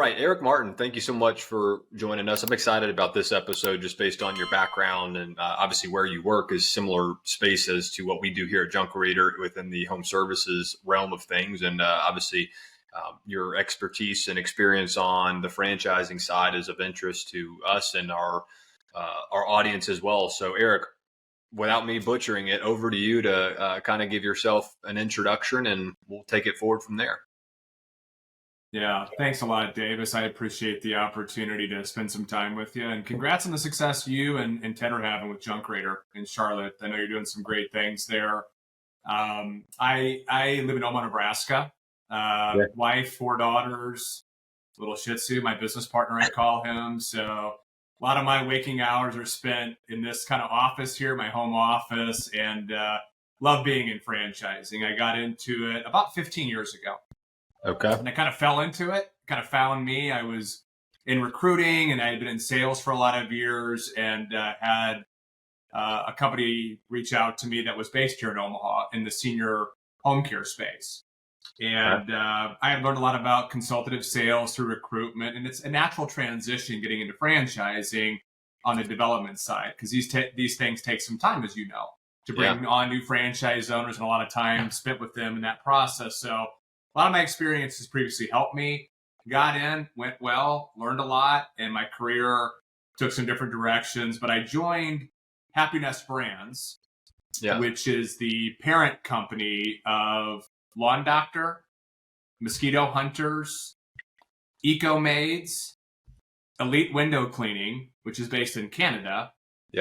right, Eric Martin, thank you so much for joining us. I'm excited about this episode just based on your background and obviously where you work is similar spaces to what we do here at Junk Reader within the home services realm of things. And obviously, your expertise and experience on the franchising side is of interest to us and our audience as well. So, Eric, without me butchering it, over to you to kind of give yourself an introduction, and we'll take it forward from there. Yeah, thanks a lot, Davis. I appreciate the opportunity to spend some time with you. And congrats on the success you and Ted are having with Junk Raider in Charlotte. I know you're doing some great things there. I live in Omaha, Nebraska. Wife, 4 daughters, little Shih Tzu, my business partner, I call him. So a lot of my waking hours are spent in this kind of office here, my home office, and love being in franchising. I got into it about 15 years ago. Okay. And I kind of fell into it, kind of found me. I was in recruiting and I had been in sales for a lot of years and had a company reach out to me that was based here in Omaha in the senior home care space. And I had learned a lot about consultative sales through recruitment. And it's a natural transition getting into franchising on the development side because these things take some time, as you know, to bring on new franchise owners and a lot of time spent with them in that process. So a lot of my experiences previously helped me, got in, went well, learned a lot, and my career took some different directions. But I joined Happinest Brands, which is the parent company of Lawn Doctor, Mosquito Hunters, ecomaids, Elite Window Cleaning, which is based in Canada,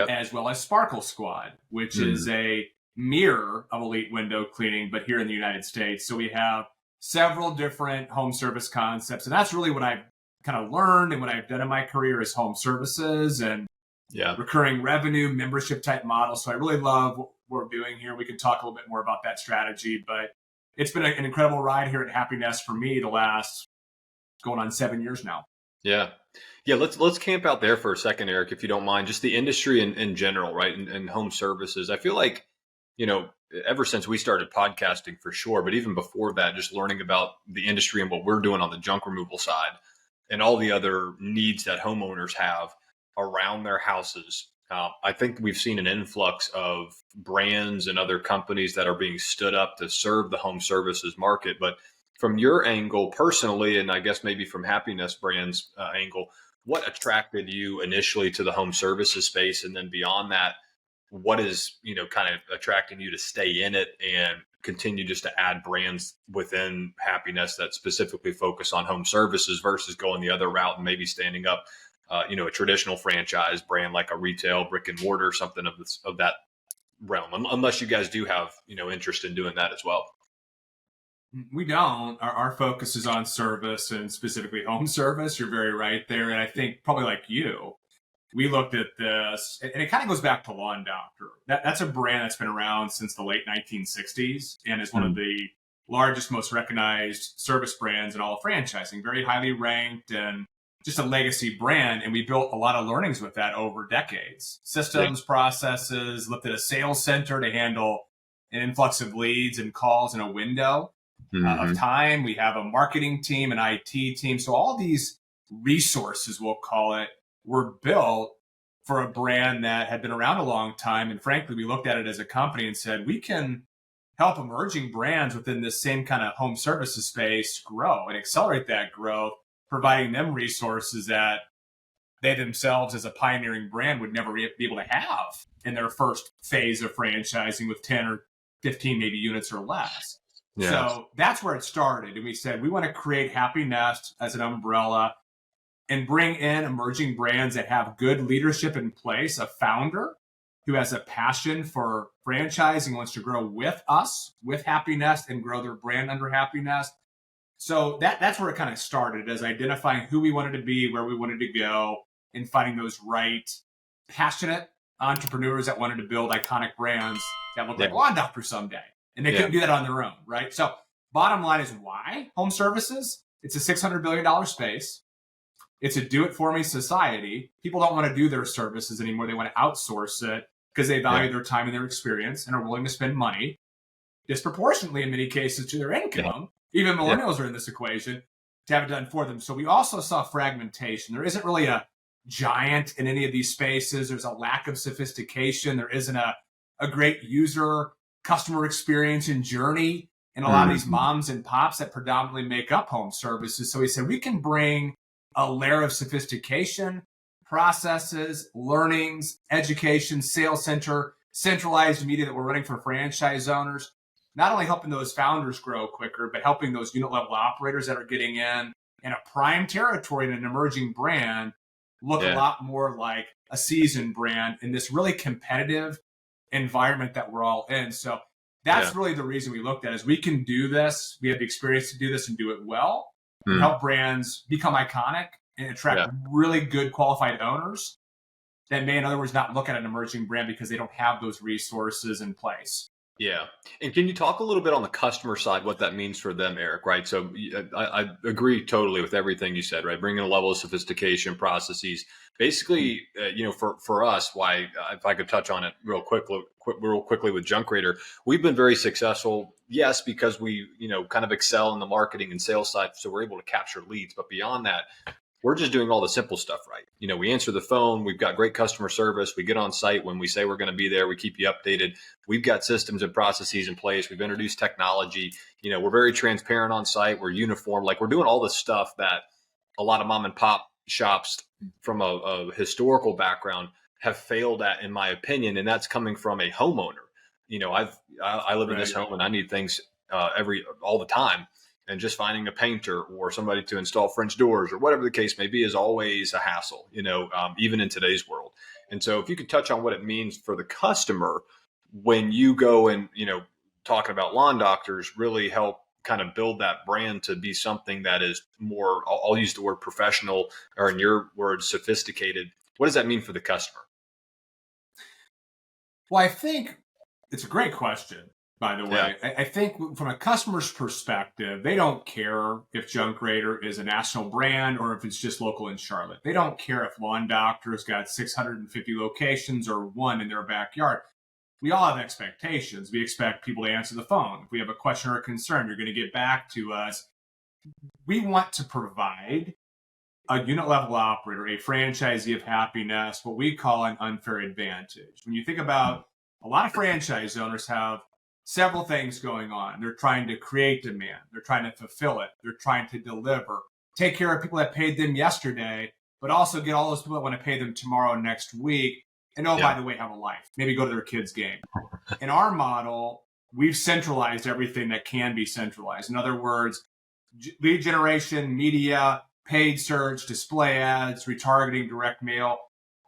as well as Sparkle Squad, which is a mirror of Elite Window Cleaning, but here in the United States. So we have several different home service concepts. And that's really what I've kind of learned and what I've done in my career is home services and recurring revenue, membership type models. So I really love what we're doing here. We can talk a little bit more about that strategy, but it's been an incredible ride here at Happinest for me the last going on 7 years now. Yeah. Let's camp out there for a second, Eric, if you don't mind, just the industry in general, right? And home services. I feel like, ever since we started podcasting for sure, but even before that, just learning about the industry and what we're doing on the junk removal side and all the other needs that homeowners have around their houses. I think we've seen an influx of brands and other companies that are being stood up to serve the home services market. But from your angle personally, and I guess maybe from Happinest Brands angle, what attracted you initially to the home services space? And then beyond that, what is, kind of attracting you to stay in it and continue just to add brands within Happinest that specifically focus on home services versus going the other route and maybe standing up, a traditional franchise brand like a retail brick and mortar, something of that realm, unless you guys do have, interest in doing that as well. We don't. Our focus is on service and specifically home service. You're very right there. And I think probably like you, we looked at this, and it kind of goes back to Lawn Doctor. That's a brand that's been around since the late 1960s and is one of the largest, most recognized service brands in all of franchising, very highly ranked and just a legacy brand. And we built a lot of learnings with that over decades. Systems, processes, looked at a sales center to handle an influx of leads and calls in a window of time. We have a marketing team, an IT team. So all these resources, we'll call it, were built for a brand that had been around a long time. And frankly, we looked at it as a company and said, we can help emerging brands within this same kind of home services space grow and accelerate that growth, providing them resources that they themselves as a pioneering brand would never be able to have in their first phase of franchising with 10 or 15 maybe units or less. So that's where it started. And we said, we want to create Happinest as an umbrella and bring in emerging brands that have good leadership in place, a founder who has a passion for franchising, wants to grow with us, with Happinest, and grow their brand under Happinest. So that's where it kind of started, as identifying who we wanted to be, where we wanted to go, and finding those right, passionate entrepreneurs that wanted to build iconic brands that look like Lawn Doctor someday. And they couldn't do that on their own, right? So bottom line is why home services? It's a $600 billion space. It's a do-it-for-me society. People don't want to do their services anymore. They want to outsource it because they value their time and their experience and are willing to spend money disproportionately in many cases to their income. Even millennials are in this equation. to have it done for them. So we also saw fragmentation. There isn't really a giant in any of these spaces. There's a lack of sophistication. There isn't a great user customer experience and journey in a lot of these moms and pops that predominantly make up home services. So we said we can bring a layer of sophistication, processes, learnings, education, sales center, centralized media that we're running for franchise owners, not only helping those founders grow quicker, but helping those unit level operators that are getting in a prime territory in an emerging brand look a lot more like a seasoned brand in this really competitive environment that we're all in. So that's really the reason we looked at is we can do this. We have the experience to do this and do it well and help brands become iconic and attract really good qualified owners that may, in other words, not look at an emerging brand because they don't have those resources in place. Yeah. And can you talk a little bit on the customer side, what that means for them, Eric, right? So I agree totally with everything you said, right? Bringing a level of sophistication, processes, basically, for us, why, if I could touch on it real quickly with Junk Raider, we've been very successful. Yes, because we, kind of excel in the marketing and sales side. So we're able to capture leads, but beyond that, we're just doing all the simple stuff right. We answer the phone. We've got great customer service. We get on site when we say we're going to be there. We keep you updated. We've got systems and processes in place. We've introduced technology. We're very transparent on site. We're uniform. Like, we're doing all the stuff that a lot of mom and pop shops from a historical background have failed at, in my opinion. And that's coming from a homeowner. I live in this home and I need things all the time. And just finding a painter or somebody to install French doors or whatever the case may be is always a hassle, even in today's world. And so if you could touch on what it means for the customer when you go and, talking about lawn doctors, really help kind of build that brand to be something that is more, I'll use the word professional, or in your words, sophisticated. What does that mean for the customer? Well, I think it's a great question. By the way, I think from a customer's perspective, they don't care if Junk Raider is a national brand or if it's just local in Charlotte. They don't care if Lawn Doctor's got 650 locations or one in their backyard. We all have expectations. We expect people to answer the phone. If we have a question or a concern, you're going to get back to us. We want to provide a unit level operator, a franchisee of Happinest, what we call an unfair advantage. When you think about a lot of franchise owners have several things going on. They're trying to create demand. They're trying to fulfill it. They're trying to deliver, take care of people that paid them yesterday, but also get all those people that want to pay them tomorrow and next week. And by the way, have a life. Maybe go to their kids' game. In our model, we've centralized everything that can be centralized. In other words, lead generation, media, paid search, display ads, retargeting, direct mail.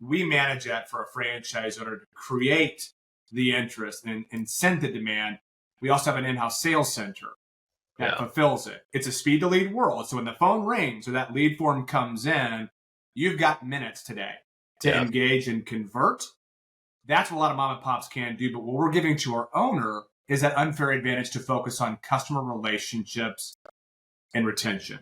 We manage that for a franchise owner to create the interest and send the demand. We also have an in-house sales center that fulfills it. It's a speed to lead world. So when the phone rings or that lead form comes in, you've got minutes today to engage and convert. That's what a lot of mom and pops can do. But what we're giving to our owner is that unfair advantage to focus on customer relationships and retention.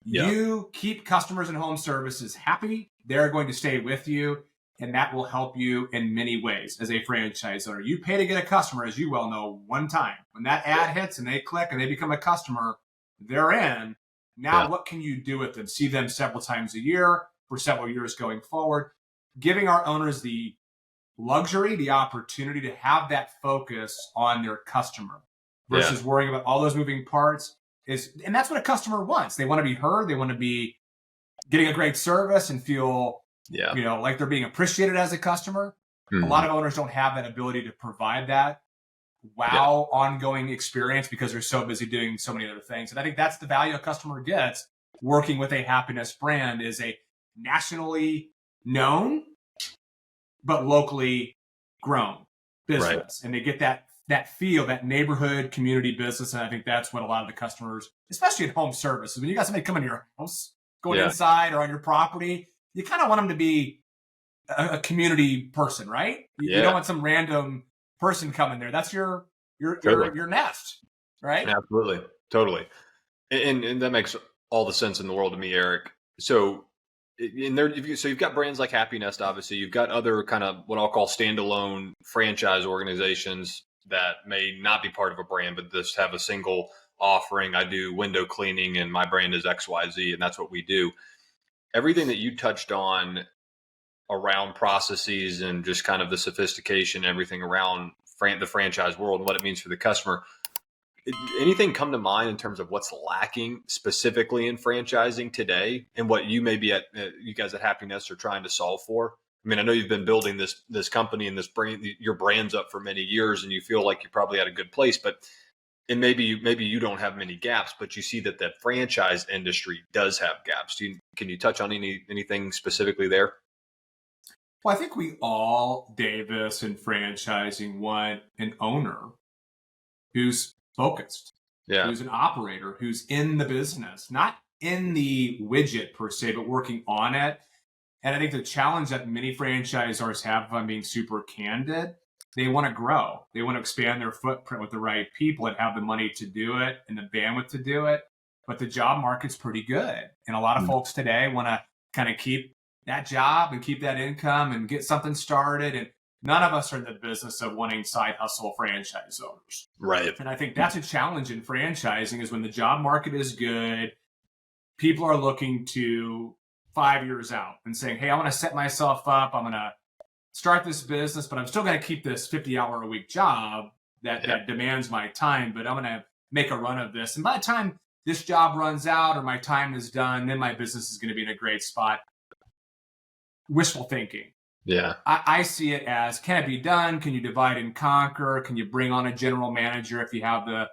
You keep customers and home services happy. They're going to stay with you. And that will help you in many ways as a franchise owner. You pay to get a customer, as you well know, one time. When that ad hits and they click and they become a customer, they're in. Now, what can you do with them? See them several times a year for several years going forward. Giving our owners the luxury, the opportunity to have that focus on their customer versus worrying about all those moving parts. And that's what a customer wants. They want to be heard. They want to be getting a great service and feel like they're being appreciated as a customer. A lot of owners don't have that ability to provide that ongoing experience because they're so busy doing so many other things. And I think that's the value a customer gets working with a Happinest brand is a nationally known but locally grown business. And they get that feel, that neighborhood community business. And I think that's what a lot of the customers, especially in home services, when you got somebody coming to your house, going inside or on your property, you kind of want them to be a community person, right? You don't want some random person coming there. That's your nest, right? Absolutely. Totally. And that makes all the sense in the world to me, Eric. So you've got brands like Happinest, obviously. You've got other kind of what I'll call standalone franchise organizations that may not be part of a brand, but just have a single offering. I do window cleaning and my brand is XYZ and that's what we do. Everything that you touched on around processes and just kind of the sophistication, everything around the franchise world and what it means for the customer. Anything come to mind in terms of what's lacking specifically in franchising today and what you maybe you guys at Happinest are trying to solve for? I mean, I know you've been building this company and this brand, your brand's up for many years, and you feel like you're probably at a good place, but and maybe you don't have many gaps, but you see that the franchise industry does have gaps. Can you touch on anything specifically there? Well, I think we all, Davis, in franchising want an owner who's focused, Yeah, who's an operator, who's in the business, not in the widget per se, but working on it. And I think the challenge that many franchisors have, if I'm being super candid, they want to grow. They want to expand their footprint with the right people and have the money to do it and the bandwidth to do it. But the job market's pretty good. And a lot of folks today want to kind of keep that job and keep that income and get something started. And none of us are in the business of wanting side hustle franchise owners. right. And I think that's a challenge in franchising is when the job market is good, people are looking to 5 years out and saying, hey, I want to set myself up. I'm going to start this business, but I'm still going to keep this 50-hour-a-week job that demands my time, but I'm going to make a run of this. And by the time this job runs out or my time is done, then my business is going to be in a great spot. Wishful thinking. Yeah. I see it as, can it be done? Can you divide and conquer? Can you bring on a general manager if you have the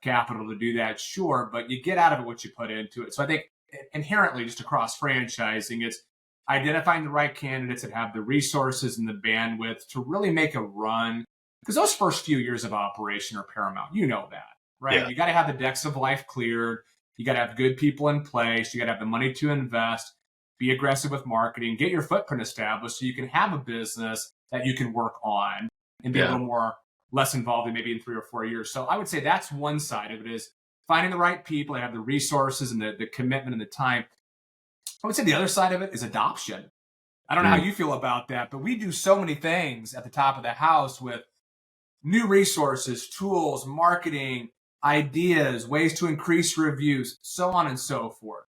capital to do that? Sure, but you get out of it what you put into it. So I think inherently just across franchising, it's identifying the right candidates that have the resources and the bandwidth to really make a run. Because those first few years of operation are paramount. You know that, right? Yeah. You got to have the decks of life cleared. You got to have good people in place. You got to have the money to invest. Be aggressive with marketing. Get your footprint established so you can have a business that you can work on and be a little more less involved in maybe in 3 or 4 years. So I would say that's one side of it is finding the right people that have the resources and the commitment and the time. I would say the other side of it is adoption. I don't know how you feel about that, but we do so many things at the top of the house with new resources, tools, marketing, ideas, ways to increase reviews, so on and so forth.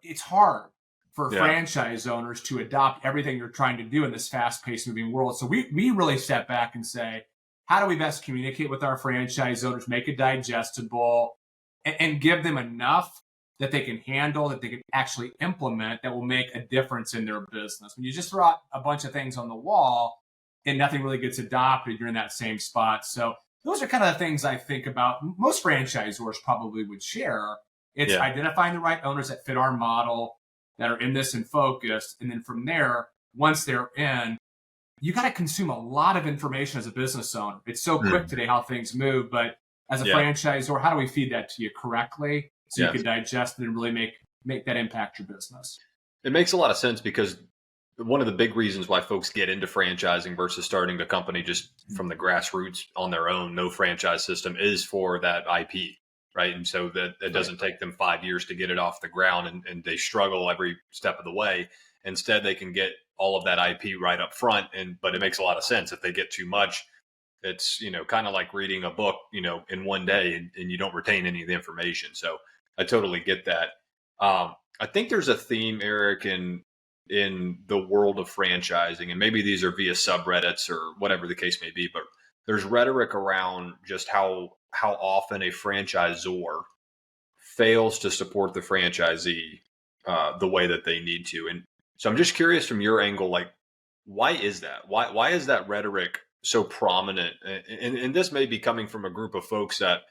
It's hard for franchise owners to adopt everything you're trying to do in this fast-paced moving world. So we really step back and say, how do we best communicate with our franchise owners, make it digestible, and give them enough that they can handle, that they can actually implement, that will make a difference in their business. When you just throw out a bunch of things on the wall and nothing really gets adopted, you're in that same spot. So those are kind of the things I think about. Most franchisors probably would share. It's identifying the right owners that fit our model, that are in this and focused. And then from there, once they're in, you got to consume a lot of information as a business owner. It's so quick today how things move. But as a franchisor, how do we feed that to you correctly so you can digest it and really make that impact your business? It makes a lot of sense because one of the big reasons why folks get into franchising versus starting a company just from the grassroots on their own, no franchise system, is for that IP. Right. And so that it doesn't take them 5 years to get it off the ground and they struggle every step of the way. Instead, they can get all of that IP right up front. But it makes a lot of sense. If they get too much, it's, kind of like reading a book, in one day and you don't retain any of the information. So I totally get that. I think there's a theme, Eric, in the world of franchising, and maybe these are via subreddits or whatever the case may be, but there's rhetoric around just how often a franchisor fails to support the franchisee the way that they need to. And so I'm just curious from your angle, like, why is that? Why is that rhetoric so prominent? And this may be coming from a group of folks that,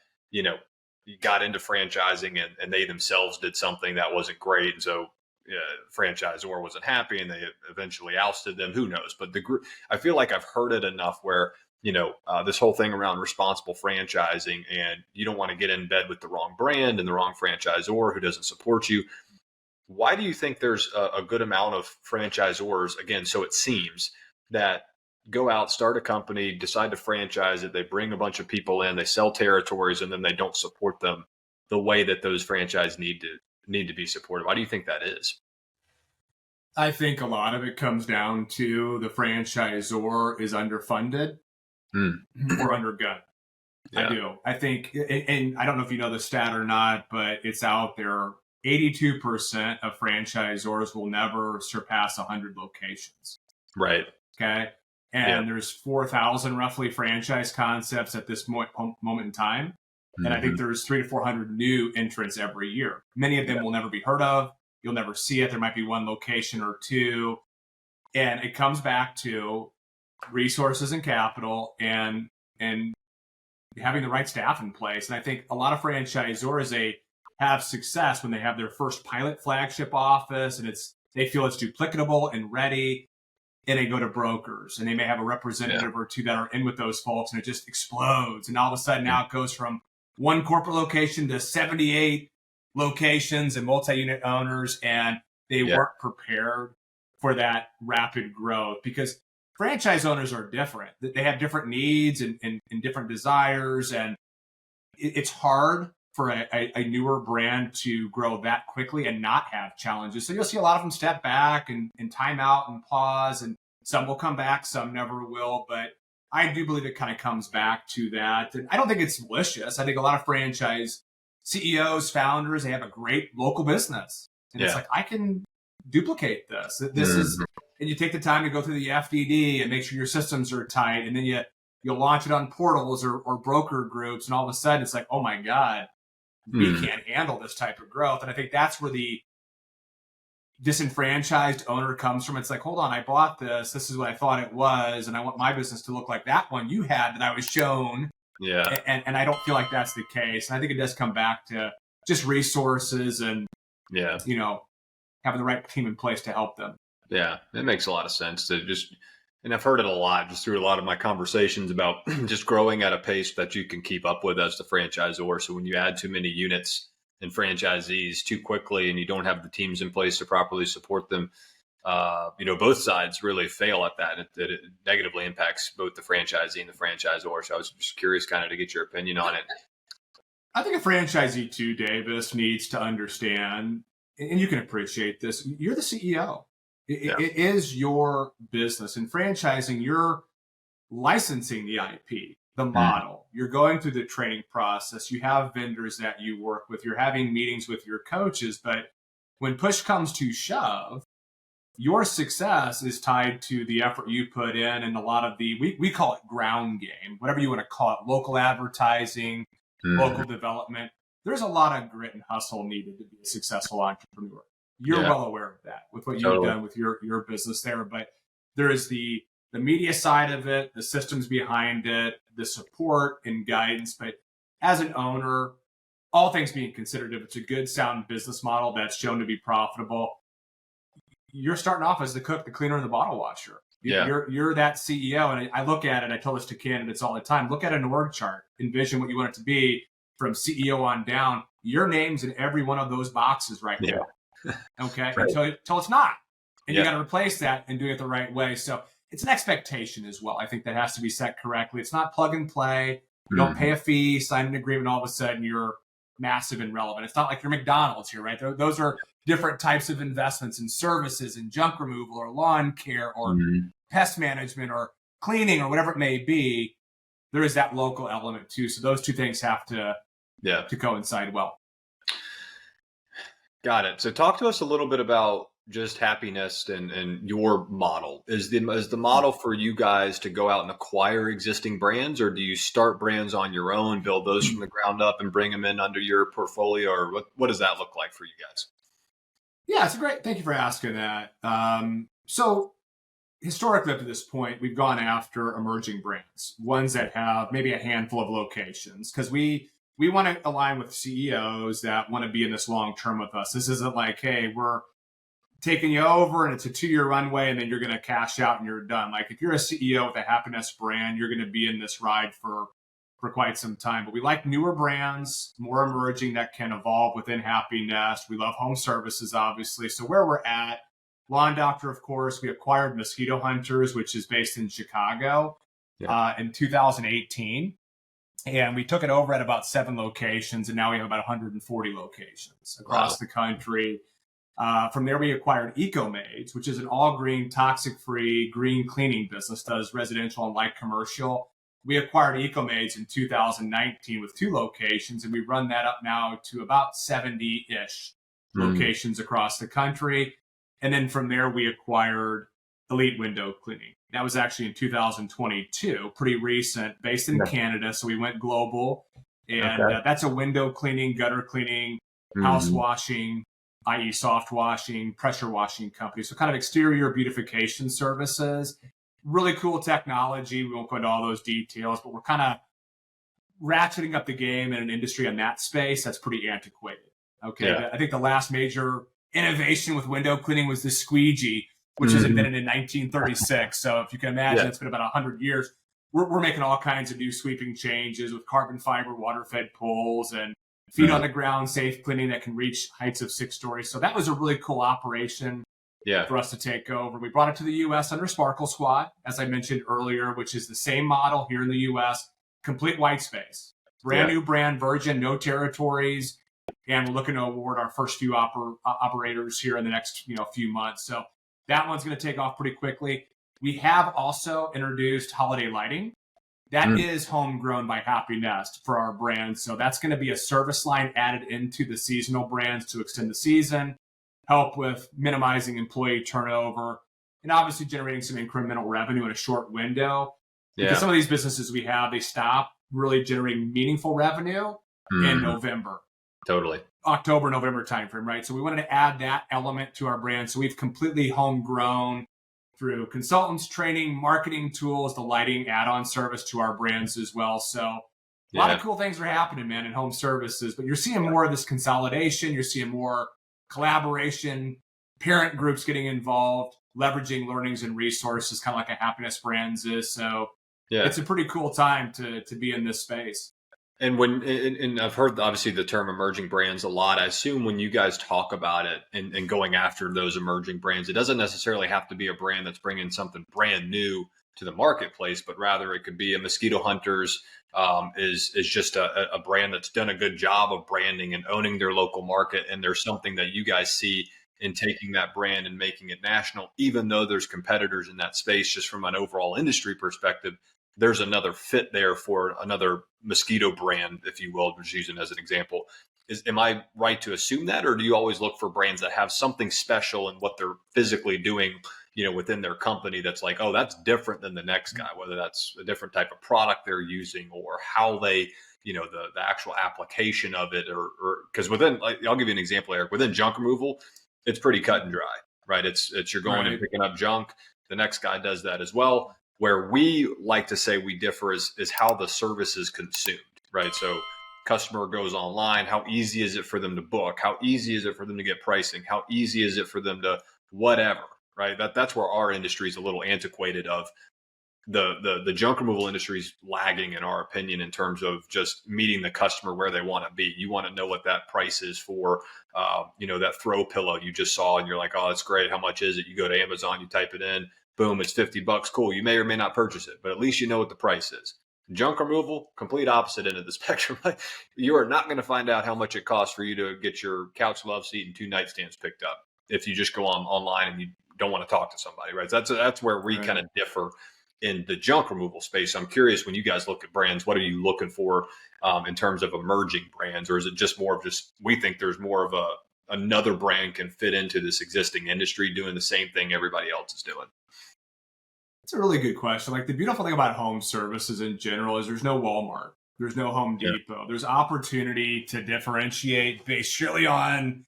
got into franchising and they themselves did something that wasn't great. And so franchisor wasn't happy and they eventually ousted them. Who knows? But the group, I feel like I've heard it enough where this whole thing around responsible franchising, and you don't want to get in bed with the wrong brand and the wrong franchisor who doesn't support you. Why do you think there's a good amount of franchisors, again, so it seems, that go out, start a company, decide to franchise it, they bring a bunch of people in, they sell territories, and then they don't support them the way that those franchises need to be supported? Why do you think that is? I think a lot of it comes down to the franchisor is underfunded or undergunned. I Yeah. do. I think, and I don't know if you know the stat or not, but it's out there. 82% of franchisors will never surpass 100 locations. Right. Okay. Yeah. And there's 4,000 roughly franchise concepts at this moment in time. And I think Hmm. there's 300 to 400 new entrants every year. Many of them will never be heard of. You'll never see it. There might be one location or two. And it comes back to resources and capital and having the right staff in place. And I think a lot of franchisors, they have success when they have their first pilot flagship office and they feel it's duplicatable and ready, and they go to brokers and they may have a Yeah. representative or two that are in with those folks, and it just explodes. And all of a sudden now it goes from one corporate location to 78 locations and multi-unit owners, and they Yeah. weren't prepared for that rapid growth because franchise owners are different. They have different needs and different desires, and it's hard for a newer brand to grow that quickly and not have challenges. So you'll see a lot of them step back and time out and pause, and some will come back, some never will. But I do believe it kind of comes back to that. And I don't think it's malicious. I think a lot of franchise CEOs, founders, they have a great local business. And it's Yeah. like, I can duplicate this. This is, Mhm. and you take the time to go through the FDD and make sure your systems are tight. And then you'll launch it on portals or broker groups. And all of a sudden it's like, oh my God, we Mhm. can't handle this type of growth. And I think that's where the disenfranchised owner comes from. It's like, hold on, I bought this. This is what I thought it was. And I want my business to look like that one you had that I was shown. Yeah. And I don't feel like that's the case. And I think it does come back to just resources and, Yeah. having the right team in place to help them. Yeah. It makes a lot of sense to just, and I've heard it a lot just through a lot of my conversations about just growing at a pace that you can keep up with as the franchisor. So when you add too many units and franchisees too quickly and you don't have the teams in place to properly support them, both sides really fail at that. It negatively impacts both the franchisee and the franchisor. So I was just curious kind of to get your opinion on it. I think a franchisee too, Davis, needs to understand, and you can appreciate this. You're the CEO. Yeah. It is your business. In franchising, you're licensing the IP, the Mm. model. You're going through the training process. You have vendors that you work with. You're having meetings with your coaches. But when push comes to shove, your success is tied to the effort you put in and a lot of we call it ground game, whatever you want to call it, local advertising, Mhm. local development. There's a lot of grit and hustle needed to be a successful entrepreneur. You're Yeah. well aware of that with what you've Totally. done with your business there. But there is the media side of it, the systems behind it, the support and guidance. But as an owner, all things being considered, if it's a good, sound business model that's shown to be profitable, you're starting off as the cook, the cleaner, and the bottle washer. Yeah. You're that CEO. And I look at it, I tell this to candidates all the time, look at an org chart, envision what you want it to be from CEO on down. Your name's in every one of those boxes right Yeah. now. Okay. Right. Until it's not. And Yeah. you got to replace that and do it the right way. So it's an expectation as well. I think that has to be set correctly. It's not plug and play. You don't pay a fee, sign an agreement, all of a sudden you're massive and relevant. It's not like you're McDonald's here, right? Those are different types of investments in services and junk removal or lawn care or Mhm. pest management or cleaning or whatever it may be. There is that local element too. So those two things have to Yeah. coincide well. Got it. So talk to us a little bit about just Happinest and your model. Is the model for you guys to go out and acquire existing brands, or do you start brands on your own, build those from the ground up and bring them in under your portfolio, or what does that look like for you guys? Yeah, it's great. Thank you for asking that. So historically up to this point, we've gone after emerging brands, ones that have maybe a handful of locations, because we want to align with CEOs that want to be in this long term with us. This isn't like, hey, we're taking you over and it's a 2-year runway and then you're going to cash out and you're done. Like if you're a CEO with a Happinest brand, you're going to be in this ride for quite some time. But we like newer brands, more emerging that can evolve within Happinest. We love home services, obviously. So where we're at, Lawn Doctor, of course, we acquired Mosquito Hunters, which is based in Chicago in 2018. And we took it over at about 7 locations, and now we have about 140 locations across the country. From there, we acquired ecomaids, which is an all-green, toxic-free, green cleaning business, does residential and light commercial. We acquired ecomaids in 2019 with 2 locations, and we run that up now to about 70-ish locations across the country. And then from there, we acquired Elite Window Cleaning. That was actually in 2022, pretty recent, based in Canada. So we went global. And that's a window cleaning, gutter cleaning, house washing, i.e. soft washing, pressure washing company. So kind of exterior beautification services. Really cool technology. We won't go into all those details, but we're kind of ratcheting up the game in an industry in that space that's pretty antiquated. Okay. Yeah. I think the last major innovation with window cleaning was the squeegee, which was invented in 1936. So if you can imagine, it's been about 100 years. We're making all kinds of new sweeping changes with carbon fiber water-fed poles and feet on the ground safe cleaning that can reach heights of 6 stories. So that was a really cool operation for us to take over. We brought it to the U.S. under Sparkle Squad, as I mentioned earlier, which is the same model here in the U.S., complete white space. Brand new brand, virgin, no territories. And we're looking to award our first few operators here in the next few months. So that one's going to take off pretty quickly. We have also introduced holiday lighting. That is homegrown by Happinest for our brand. So that's going to be a service line added into the seasonal brands to extend the season, help with minimizing employee turnover, and obviously generating some incremental revenue in a short window. Because some of these businesses we have, they stop really generating meaningful revenue in November. Totally. October, November timeframe, right? So we wanted to add that element to our brand. So we've completely homegrown through consultants, training, marketing tools, the lighting add-on service to our brands as well. So a lot of cool things are happening, man, in home services. But you're seeing more of this consolidation. You're seeing more collaboration, parent groups getting involved, leveraging learnings and resources, kind of like a Happinest Brands is. So it's a pretty cool time to be in this space. And and I've heard obviously the term emerging brands a lot. I assume when you guys talk about it and going after those emerging brands, it doesn't necessarily have to be a brand that's bringing something brand new to the marketplace, but rather it could be a Mosquito Hunters is just a brand that's done a good job of branding and owning their local market. And there's something that you guys see in taking that brand and making it national, even though there's competitors in that space, just from an overall industry perspective. There's another fit there for another mosquito brand, if you will, just using it as an example. Am I right to assume that, or do you always look for brands that have something special in what they're physically doing, within their company that's like, oh, that's different than the next guy, whether that's a different type of product they're using or how they, the actual application of it, or because within, I'll give you an example, Eric, within junk removal, it's pretty cut and dry, right? It's you're going and picking up junk. The next guy does that as well. Where we like to say we differ is how the service is consumed, right? So customer goes online, how easy is it for them to book? How easy is it for them to get pricing? How easy is it for them to whatever, right? That's where our industry is a little antiquated of the junk removal industry is lagging, in our opinion, in terms of just meeting the customer where they want to be. You want to know what that price is for, that throw pillow you just saw, and you're like, oh, that's great. How much is it? You go to Amazon, you type it in. Boom, it's $50. Cool. You may or may not purchase it, but at least you know what the price is. Junk removal, complete opposite end of the spectrum. You are not going to find out how much it costs for you to get your couch, love seat, and 2 nightstands picked up if you just go online and you don't want to talk to somebody, right? That's where we kind of differ in the junk removal space. I'm curious, when you guys look at brands, what are you looking for in terms of emerging brands, or is it just more of we think there's more of another brand can fit into this existing industry doing the same thing everybody else is doing? It's a really good question. Like, the beautiful thing about home services in general is there's no Walmart, there's no Home Depot. There's opportunity to differentiate based surely on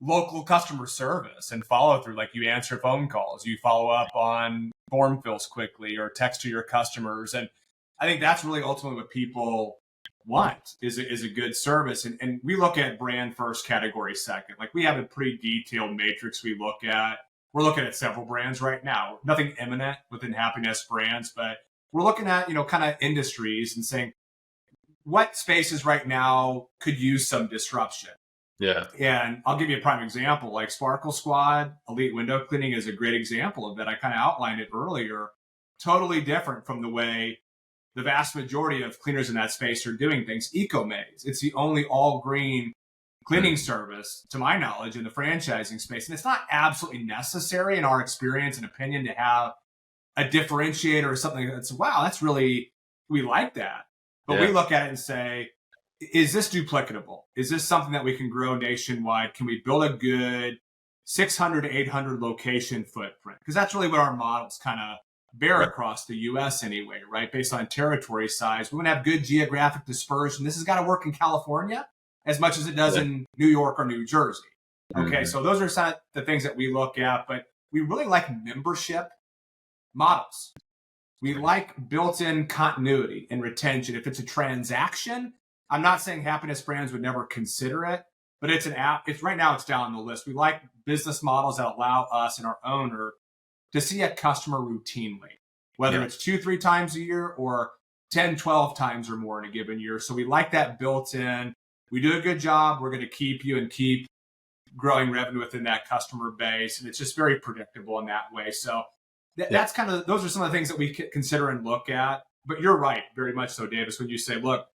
local customer service and follow through. Like, you answer phone calls, you follow up on form fills quickly, or text to your customers. And I think that's really ultimately what people want is a good service. And we look at brand first, category second. Like, we have a pretty detailed matrix we look at. We're looking at several brands right now, nothing imminent within Happinest Brands, but we're looking at, kind of industries and saying what spaces right now could use some disruption. Yeah. And I'll give you a prime example, like Sparkle Squad, Elite Window Cleaning is a great example of that. I kind of outlined it earlier. Totally different from the way the vast majority of cleaners in that space are doing things. ecomaids, it's the only all green cleaning service, to my knowledge, in the franchising space. And it's not absolutely necessary in our experience and opinion to have a differentiator or something that's, wow, that's really We like that. But Yeah. we look at it and say, is this duplicatable? Is this something that we can grow nationwide? Can we build a good 600 to 800 location footprint? Because that's really what our models kind of bear Right. across the US anyway, right? Based on territory size. We want to have good geographic dispersion. This has got to work in California as much as it does in New York or New Jersey. Okay, so those are some of the things that we look at, but we really like membership models. We like built-in continuity and retention. If it's a transaction, I'm not saying Happinest Brands would never consider it, but it's an app. It's right now it's down on the list. We like business models that allow us and our owner to see a customer routinely, whether it's 2-3 times a year or 10, 12 times or more in a given year. So we like that built in. We do a good job. We're going to keep you and keep growing revenue within that customer base. And it's just very predictable in that way. So that's kind of, those are some of the things that we consider and look at. But you're right, very much so, Davis, when you say, look,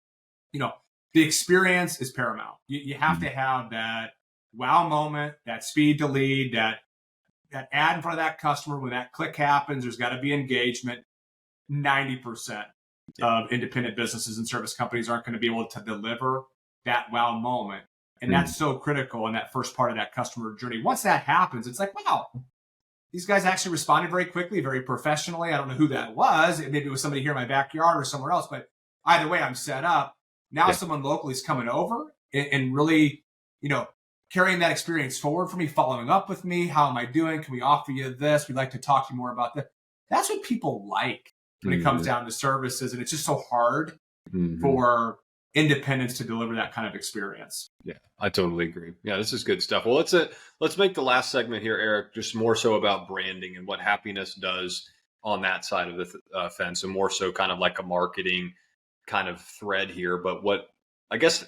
the experience is paramount. You have to have that wow moment, that speed to lead, that ad in front of that customer. When that click happens, there's got to be engagement. 90% of independent businesses and service companies aren't going to be able to deliver that wow moment. And that's so critical in that first part of that customer journey. Once that happens, it's like, wow, these guys actually responded very quickly, very professionally. I don't know who that was. Maybe it was somebody here in my backyard or somewhere else. But either way, I'm set up. Now someone locally is coming over and really, carrying that experience forward for me, following up with me. How am I doing? Can we offer you this? We'd like to talk to you more about that. That's what people like when it comes down to services. And it's just so hard for independents to deliver that kind of experience. Yeah, I totally agree. Yeah, this is good stuff. Well, let's make the last segment here, Eric, just more so about branding and what Happinest does on that side of the fence, and more so kind of like a marketing kind of thread here. But what I guess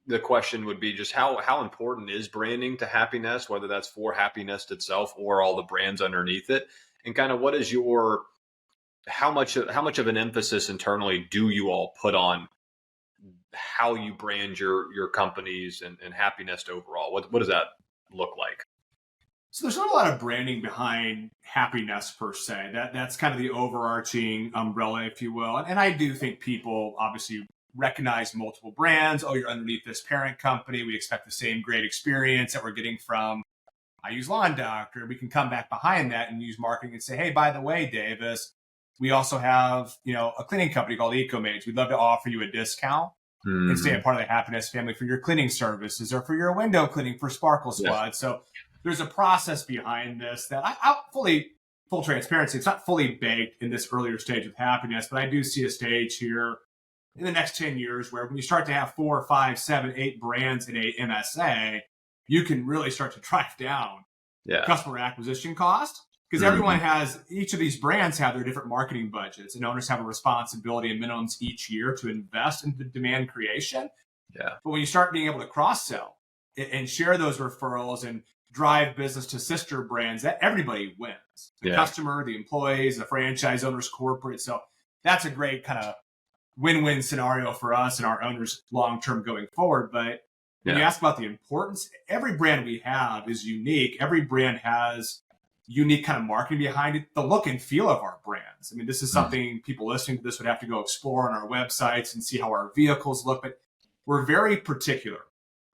the question would be just how important is branding to Happinest, whether that's for Happinest itself or all the brands underneath it, and kind of what is your how much of an emphasis internally do you all put on how you brand your companies and Happinest overall? What does that look like? So there's not a lot of branding behind Happinest per se. That's kind of the overarching umbrella, if you will. And I do think people obviously recognize multiple brands. Oh, you're underneath this parent company. We expect the same great experience that we're getting from, I use Lawn Doctor. We can come back behind that and use marketing and say, hey, by the way, Davis, we also have, a cleaning company called ecomaids. We'd love to offer you a discount and stay a part of the Happinest family for your cleaning services or for your window cleaning for Sparkle Squad. Yeah. So there's a process behind this that full transparency, it's not fully baked in this earlier stage of Happinest, but I do see a stage here in the next 10 years where when you start to have 4, 5, 7, 8 brands in a MSA, you can really start to drive down customer acquisition cost. Because each of these brands have their different marketing budgets, and owners have a responsibility and minimums each year to invest in the demand creation. Yeah. But when you start being able to cross-sell and share those referrals and drive business to sister brands, that everybody wins. The customer, the employees, the franchise owners, corporate. So that's a great kind of win-win scenario for us and our owners long-term going forward. But when you ask about the importance, every brand we have is unique. Every brand has unique kind of marketing behind it, the look and feel of our brands. I mean, this is something people listening to this would have to go explore on our websites and see how our vehicles look. But we're very particular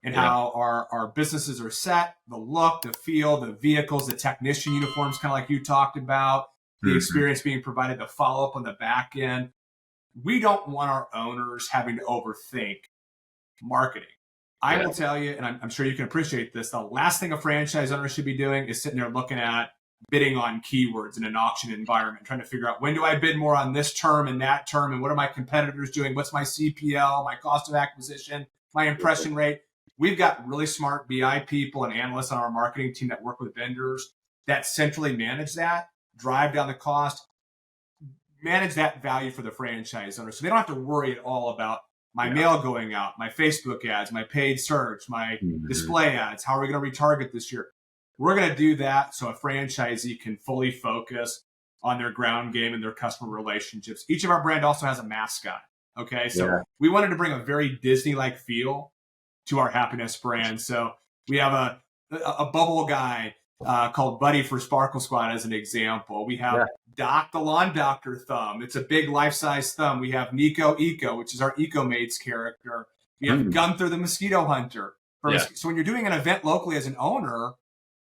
in how our businesses are set, the look, the feel, the vehicles, the technician uniforms, kind of like you talked about, the experience being provided, the follow-up on the back end. We don't want our owners having to overthink marketing. I will tell you, and I'm sure you can appreciate this, the last thing a franchise owner should be doing is sitting there looking at bidding on keywords in an auction environment, trying to figure out when do I bid more on this term and that term, and what are my competitors doing? What's my CPL, my cost of acquisition, my impression rate? We've got really smart BI people and analysts on our marketing team that work with vendors that centrally manage that, drive down the cost, manage that value for the franchise owner. So they don't have to worry at all about my mail going out, my Facebook ads, my paid search, my display ads. How are we going to retarget this year? We're going to do that so a franchisee can fully focus on their ground game and their customer relationships. Each of our brand also has a mascot. Okay. So we wanted to bring a very Disney-like feel to our Happinest brand. So we have a bubble guy called Buddy for Sparkle Squad as an example. We have Doc the Lawn Doctor thumb. It's a big life-size thumb. We have Nico Eco, which is our ecomaids character. We have Gunther the Mosquito Hunter. So when you're doing an event locally as an owner,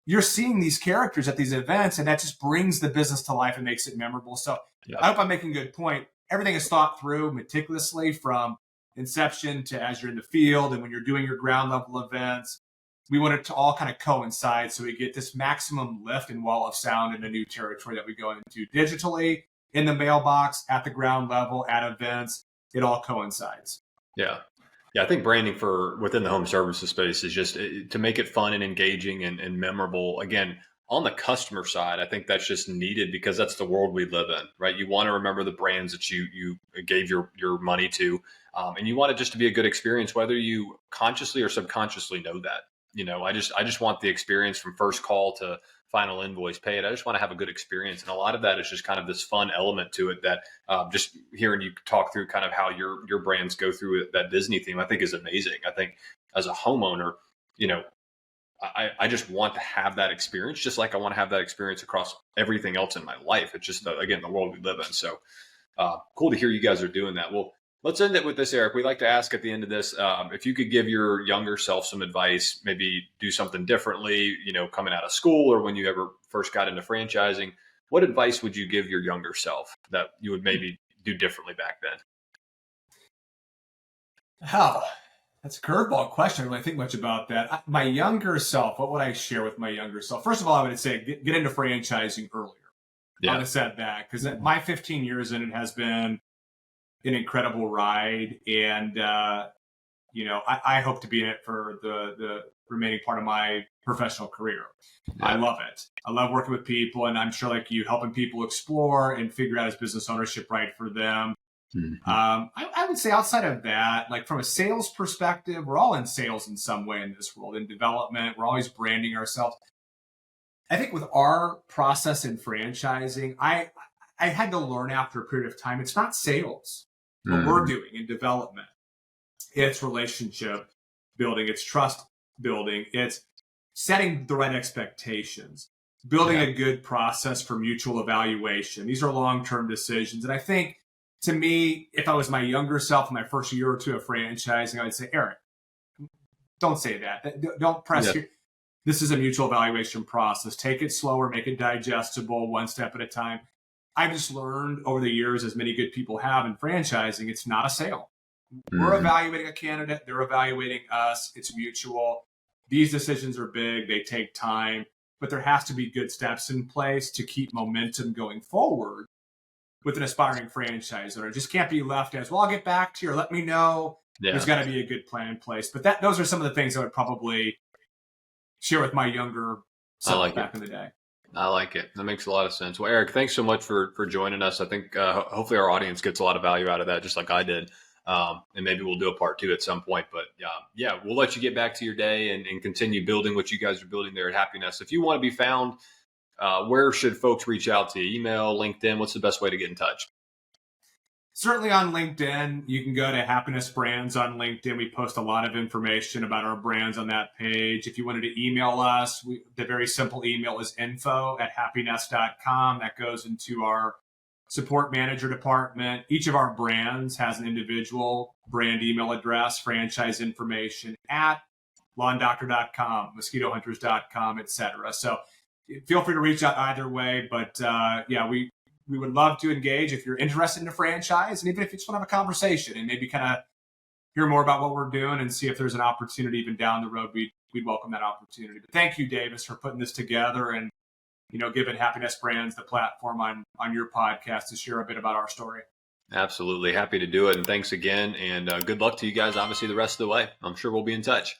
you're seeing these characters at these events, and that just brings the business to life and makes it memorable. So I hope I'm making a good point. Everything is thought through meticulously from inception to as you're in the field and when you're doing your ground level events. We want it to all kind of coincide so we get this maximum lift and wall of sound in a new territory that we go into digitally, in the mailbox, at the ground level, at events. It all coincides. Yeah. Yeah, I think branding for within the home services space is just to make it fun and engaging and memorable. Again, on the customer side, I think that's just needed because that's the world we live in, right? You want to remember the brands that you gave your money to, and you want it just to be a good experience, whether you consciously or subconsciously know that. I just want the experience from first call to final invoice paid. I just want to have a good experience. And a lot of that is just kind of this fun element to it that just hearing you talk through kind of how your brands go through that Disney theme, I think is amazing. I think as a homeowner, I just want to have that experience, just like I want to have that experience across everything else in my life. It's just, again, the world we live in. So cool to hear you guys are doing that. Well, let's end it with this, Eric. We like to ask at the end of this, if you could give your younger self some advice, maybe do something differently, coming out of school or when you ever first got into franchising, what advice would you give your younger self that you would maybe do differently back then? Oh, that's a curveball question. I don't really think much about that. My younger self, what would I share with my younger self? First of all, I would say get into franchising earlier. I would have said that because my 15 years in it has been an incredible ride. And, I hope to be in it for the remaining part of my professional career. Yeah. I love it. I love working with people, and I'm sure like you, helping people explore and figure out his business ownership right for them. Mm-hmm. I would say outside of that, like from a sales perspective, we're all in sales in some way in this world. In development, we're always branding ourselves. I think with our process in franchising, I had to learn after a period of time, it's not sales. What we're doing in development, it's relationship building, it's trust building, it's setting the right expectations, building a good process for mutual evaluation. These are long-term decisions. And I think, to me, if I was my younger self in my first year or two of franchising, I would say, Eric, don't say that. Don't press here. This is a mutual evaluation process. Take it slower, make it digestible, one step at a time. I've just learned over the years, as many good people have in franchising, it's not a sale. We're evaluating a candidate. They're evaluating us. It's mutual. These decisions are big. They take time. But there has to be good steps in place to keep momentum going forward with an aspiring franchise owner. It just can't be left as, well, I'll get back to you or let me know. Yeah. There's got to be a good plan in place. But those are some of the things I would probably share with my younger self back in the day. I like it. That makes a lot of sense. Well, Eric, thanks so much for joining us. I think hopefully our audience gets a lot of value out of that, just like I did. And maybe we'll do a part 2 at some point. But we'll let you get back to your day and continue building what you guys are building there at Happinest. If you want to be found, where should folks reach out to you? Email, LinkedIn? What's the best way to get in touch? Certainly on LinkedIn. You can go to Happinest Brands on LinkedIn. We post a lot of information about our brands on that page. If you wanted to email us, the very simple email is info@happinest.com. That goes into our support manager department. Each of our brands has an individual brand email address, franchise information at lawndoctor.com, mosquitohunters.com, etc. So feel free to reach out either way. But we would love to engage if you're interested in a franchise, and even if you just want to have a conversation and maybe kind of hear more about what we're doing and see if there's an opportunity even down the road, we'd welcome that opportunity. But thank you, Davis, for putting this together and giving Happinest Brands the platform on your podcast to share a bit about our story. Absolutely. Happy to do it. And thanks again. And good luck to you guys, obviously, the rest of the way. I'm sure we'll be in touch.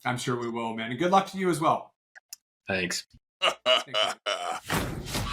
I'm sure we will, man. And good luck to you as well. Thanks. Thanks